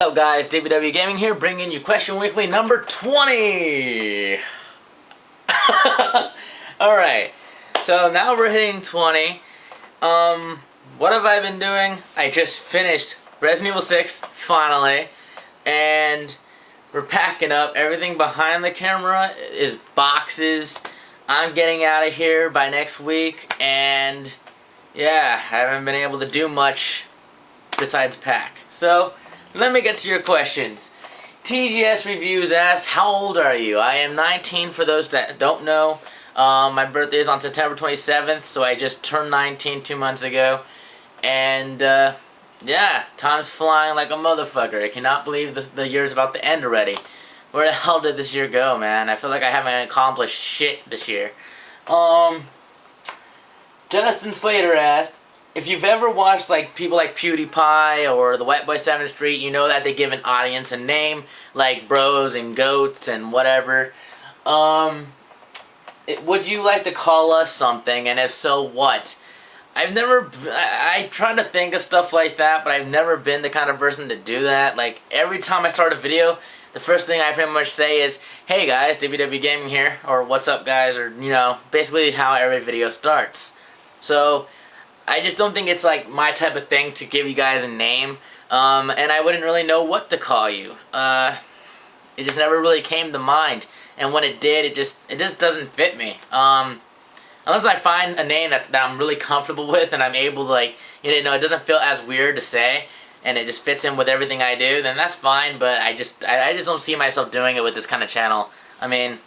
What's up guys, DBW Gaming here, bringing you Question Weekly number 20! Alright, so now we're hitting 20. What have I been doing? I just finished Resident Evil 6, finally, and we're packing up. Everything behind the camera is boxes. I'm getting out of here by next week, and yeah, I haven't been able to do much besides pack. So, let me get to your questions. TGS Reviews asked, how old are you? I am 19 for those that don't know. My birthday is on September 27th, so I just turned 19 2 months ago. And, yeah, time's flying like a motherfucker. I cannot believe the year's about to end already. Where the hell did this year go, man? I feel like I haven't accomplished shit this year. Justin Slater asked, if you've ever watched like people like PewDiePie or the White Boy 7th Street, you know that they give an audience a name, like Bros and Goats and whatever. Would you like to call us something, and if so, what? I try to think of stuff like that, but I've never been the kind of person to do that. Like, every time I start a video, the first thing I pretty much say is, hey guys, DBW Gaming here, or what's up guys, or, you know, basically how every video starts. So, I just don't think it's like my type of thing to give you guys a name, and I wouldn't really know what to call you. It just never really came to mind, and when it did, it just doesn't fit me. Unless I find a name that I'm really comfortable with, and I'm able to, like, you know, it doesn't feel as weird to say, and it just fits in with everything I do, then that's fine. But I just don't see myself doing it with this kind of channel. I mean,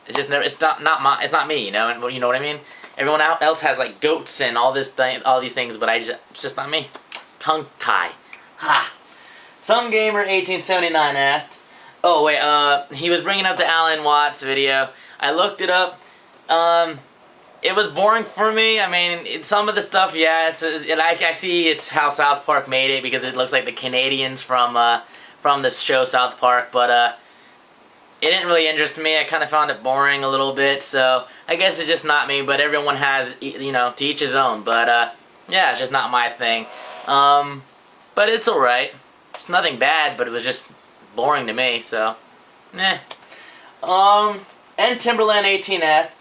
it's not me, you know, and you know what I mean. Everyone else has like goats and all these things, but it's just not me. Tongue tie. Ha. Some gamer 1879 asked. Oh wait, he was bringing up the Alan Watts video. I looked it up. It was boring for me. I mean, some of the stuff, yeah, I see it's how South Park made it because it looks like the Canadians from the show South Park, but it didn't really interest me. I kind of found it boring a little bit, so I guess it's just not me, but everyone has, you know, to each his own. But, yeah, it's just not my thing. But it's alright. It's nothing bad, but it was just boring to me, so, eh. And Timberland 18 asked,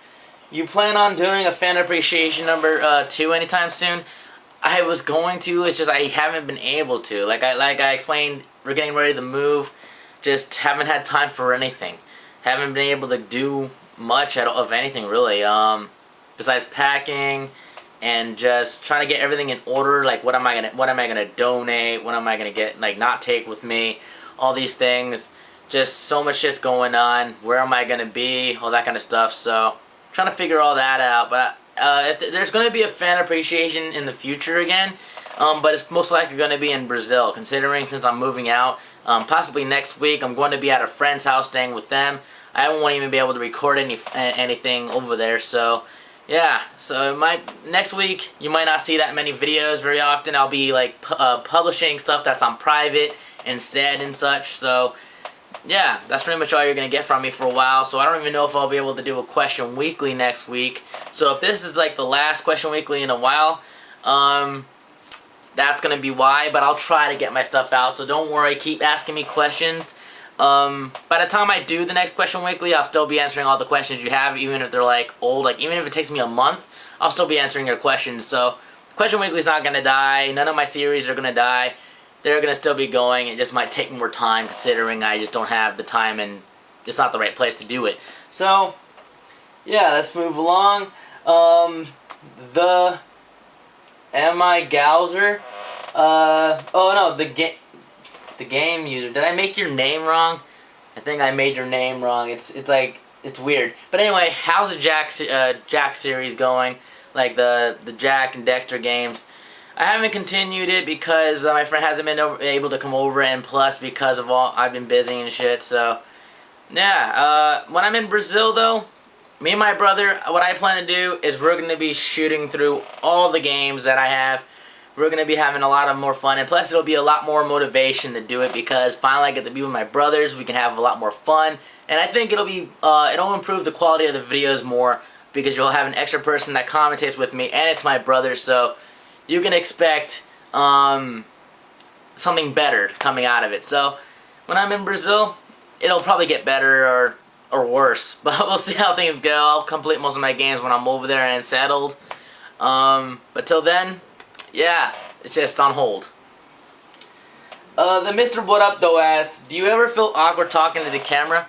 you plan on doing a fan appreciation number 2 anytime soon? I was going to, it's just I haven't been able to. Like I explained, we're getting ready to move. Just haven't had time for anything. Haven't been able to do much of anything really. Besides packing and just trying to get everything in order. Like what am I gonna donate? What am I gonna get not take with me? All these things. Just so much shit's going on. Where am I gonna be? All that kind of stuff. So trying to figure all that out. But if there's gonna be a fan appreciation in the future again. But it's most likely going to be in Brazil, considering since I'm moving out. Possibly next week, I'm going to be at a friend's house staying with them. I won't even be able to record anything over there, so yeah. So next week, you might not see that many videos very often. I'll be like publishing stuff that's on private instead and such, so yeah, that's pretty much all you're going to get from me for a while. So I don't even know if I'll be able to do a Question Weekly next week. So if this is like the last Question Weekly in a while, that's going to be why, but I'll try to get my stuff out, so don't worry, keep asking me questions. By the time I do the next Question Weekly, I'll still be answering all the questions you have, even if they're like old, like even if it takes me a month, I'll still be answering your questions. So Question Weekly is not going to die, none of my series are going to die, they're going to still be going. It just might take more time, considering I just don't have the time and it's not the right place to do it. So, yeah, let's move along. Am I Gowser? Oh no, the game user. Did I make your name wrong? I think I made your name wrong. It's weird. But anyway, how's the Jack series going? Like the Jack and Dexter games. I haven't continued it because my friend hasn't been able to come over, and plus because of I've been busy and shit. So yeah, when I'm in Brazil though, me and my brother, what I plan to do is we're going to be shooting through all the games that I have. We're going to be having a lot of more fun, and plus it'll be a lot more motivation to do it because finally I get to be with my brothers. We can have a lot more fun, and I think it'll improve the quality of the videos more because you'll have an extra person that commentates with me, and it's my brother, so you can expect something better coming out of it. So when I'm in Brazil, it'll probably get better or worse. But we'll see how things go. I'll complete most of my games when I'm over there and settled. But till then, yeah, it's just on hold. The Mr. What Up though asked, do you ever feel awkward talking to the camera?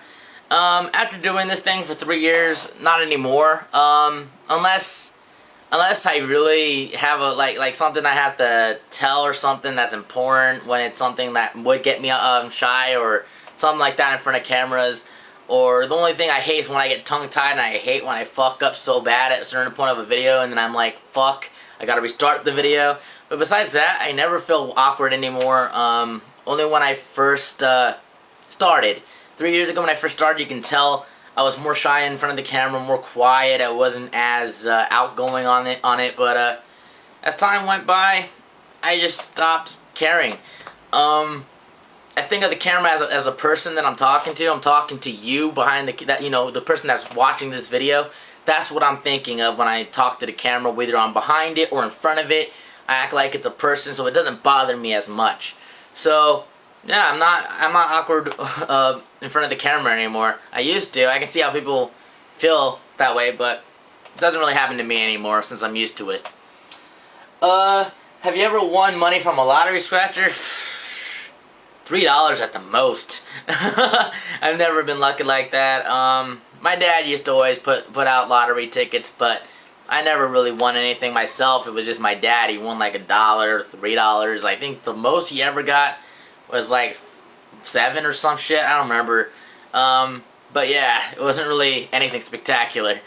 After doing this thing for 3 years, not anymore. Unless I really have a like something I have to tell or something that's important, when it's something that would get me shy or something like that in front of cameras. Or the only thing I hate is when I get tongue-tied, and I hate when I fuck up so bad at a certain point of a video and then I'm like, fuck, I gotta restart the video. But besides that, I never feel awkward anymore. Only when I first started. 3 years ago when I first started, you can tell I was more shy in front of the camera, more quiet. I wasn't as outgoing on it. But as time went by, I just stopped caring. I think of the camera as a person that I'm talking to. I'm talking to you behind the person that's watching this video. That's what I'm thinking of when I talk to the camera, whether I'm behind it or in front of it. I act like it's a person, so it doesn't bother me as much. So yeah, I'm not awkward in front of the camera anymore. I used to. I can see how people feel that way, but it doesn't really happen to me anymore since I'm used to it. Have you ever won money from a lottery scratcher? $3 at the most. I've never been lucky like that. My dad used to always put out lottery tickets, but I never really won anything myself. It was just my dad. He won like $1, $3. I think the most he ever got was like 7 or some shit. I don't remember. But yeah, it wasn't really anything spectacular.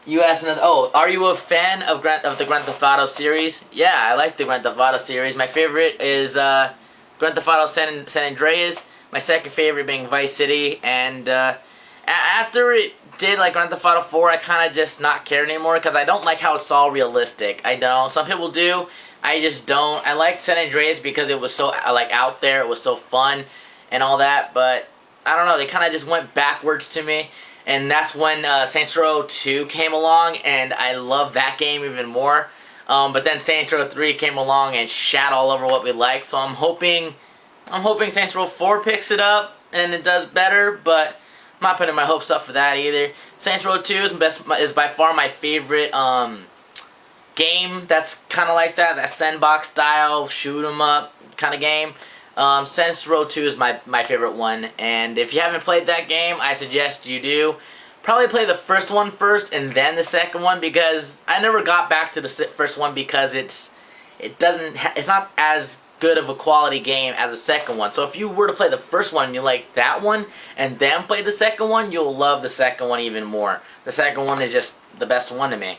You asked another. Oh, are you a fan of the Grand Theft Auto series? Yeah, I like the Grand Theft Auto series. My favorite is Grand Theft Auto San Andreas. My second favorite being Vice City. And after it did like Grand Theft Auto 4, I kind of just not cared anymore because I don't like how it's all realistic. I don't. Some people do. I just don't. I liked San Andreas because it was so like out there. It was so fun and all that. But I don't know. They kind of just went backwards to me. And that's when Saints Row 2 came along, and I love that game even more. But then Saints Row 3 came along and shat all over what we liked. So I'm hoping Saints Row 4 picks it up and it does better. But I'm not putting my hopes up for that either. Saints Row 2 is by far my favorite game that's kind of like that sandbox style shoot 'em up kind of game. Saints Row 2 is my favorite one, and if you haven't played that game, I suggest you do. Probably play the first one first and then the second one, because I never got back to the first one because it's not as good of a quality game as the second one. So if you were to play the first one and you like that one and then play the second one, you'll love the second one even more. The second one is just the best one to me.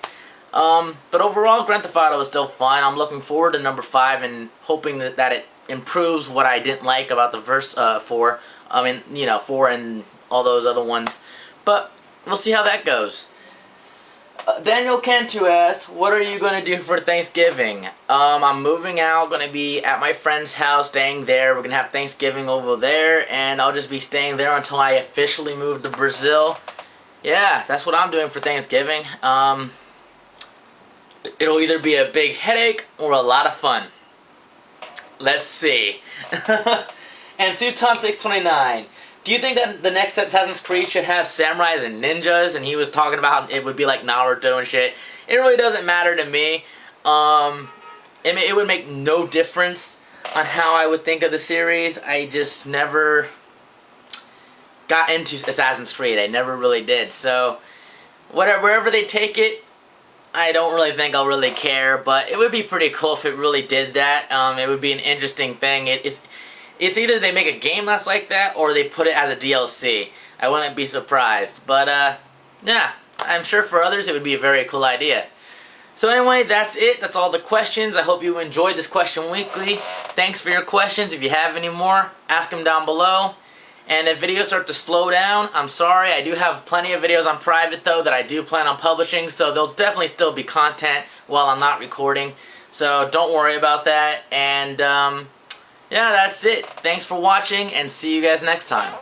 But overall, Grand Theft Auto is still fun. I'm looking forward to number 5 and hoping that it improves what I didn't like about the first 4. I mean, you know, 4 and all those other ones. But we'll see how that goes. Daniel Cantu asked, what are you going to do for Thanksgiving? I'm moving out, going to be at my friend's house, staying there. We're going to have Thanksgiving over there, and I'll just be staying there until I officially move to Brazil. Yeah, that's what I'm doing for Thanksgiving. It'll either be a big headache or a lot of fun. Let's see. And Sutan629. Do you think that the next Assassin's Creed should have samurais and ninjas? And he was talking about it would be like Naruto and shit. It really doesn't matter to me. It would make no difference on how I would think of the series. I just never got into Assassin's Creed. I never really did. So wherever they take it, I don't really think I'll really care, but it would be pretty cool if it really did that. It would be an interesting thing. It's either they make a game that's like that, or they put it as a DLC. I wouldn't be surprised. But, yeah, I'm sure for others it would be a very cool idea. So anyway, that's it. That's all the questions. I hope you enjoyed this question weekly. Thanks for your questions. If you have any more, ask them down below. And if videos start to slow down, I'm sorry. I do have plenty of videos on private, though, that I do plan on publishing. So there'll definitely still be content while I'm not recording. So don't worry about that. And, yeah, that's it. Thanks for watching, and see you guys next time.